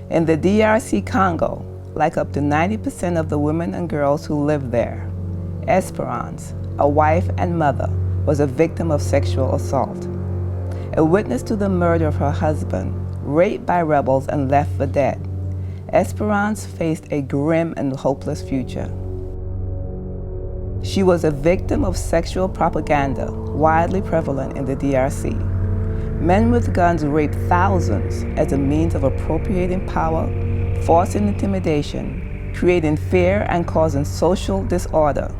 In the DRC Congo, like up to 90% of the women and girls who live there, Esperance, a wife and mother, was a victim of sexual assault. A witness to the murder of her husband, raped by rebels and left for dead, Esperance faced a grim and hopeless future. She was a victim of sexual propaganda widely prevalent in the DRC. Men with guns raped thousands as a means of appropriating power, forcing intimidation, creating fear, and causing social disorder.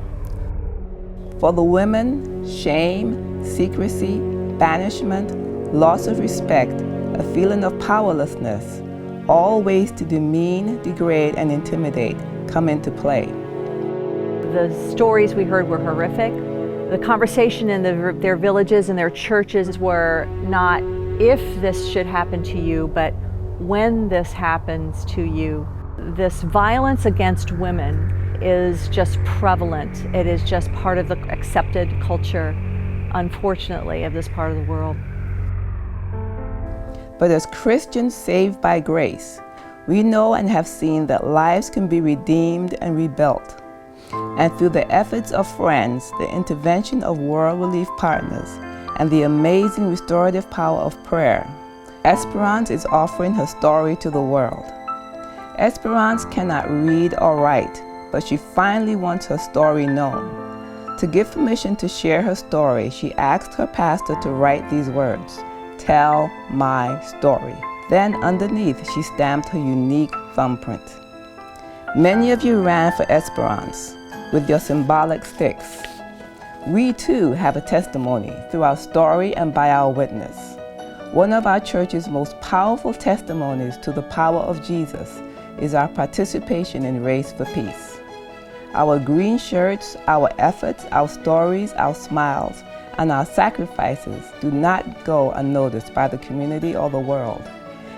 For the women, shame, secrecy, banishment, loss of respect, a feeling of powerlessness, all ways to demean, degrade, and intimidate come into play. The stories we heard were horrific. The conversation in their villages and their churches were not if this should happen to you, but when this happens to you. This violence against women is just prevalent. It is just part of the accepted culture, unfortunately, of this part of the world. But as Christians saved by grace, we know and have seen that lives can be redeemed and rebuilt. And through the efforts of friends, the intervention of world relief partners, and the amazing restorative power of prayer, Esperance is offering her story to the world. Esperance cannot read or write, but she finally wants her story known. To give permission to share her story, she asked her pastor to write these words, "Tell my story." Then underneath, she stamped her unique thumbprint. Many of you ran for Esperance with your symbolic sticks. We too have a testimony through our story and by our witness. One of our church's most powerful testimonies to the power of Jesus is our participation in Race for Peace. Our green shirts, our efforts, our stories, our smiles, and our sacrifices do not go unnoticed by the community or the world.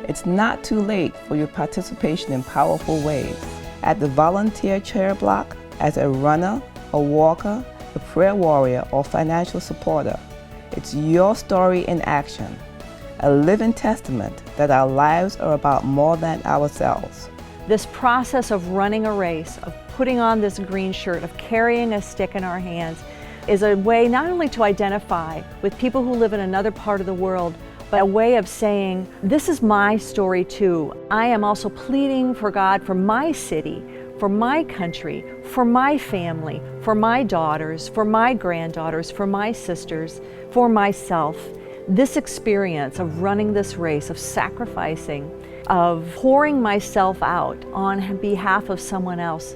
It's not too late for your participation in powerful ways. At the volunteer chair block, as a runner, a walker, a prayer warrior, or financial supporter, it's your story in action, a living testament that our lives are about more than ourselves. This process of running a race, of putting on this green shirt, of carrying a stick in our hands, is a way not only to identify with people who live in another part of the world, but a way of saying, this is my story too. I am also pleading for God for my city, for my country, for my family, for my daughters, for my granddaughters, for my sisters, for myself. This experience of running this race, of sacrificing, of pouring myself out on behalf of someone else,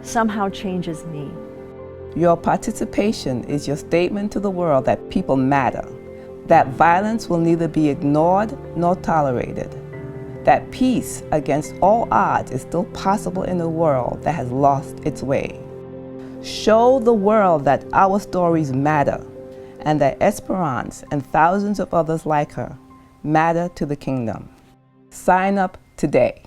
somehow changes me. Your participation is your statement to the world that people matter, that violence will neither be ignored nor tolerated, that peace against all odds is still possible in a world that has lost its way. Show the world that our stories matter and that Esperance and thousands of others like her matter to the kingdom. Sign up today.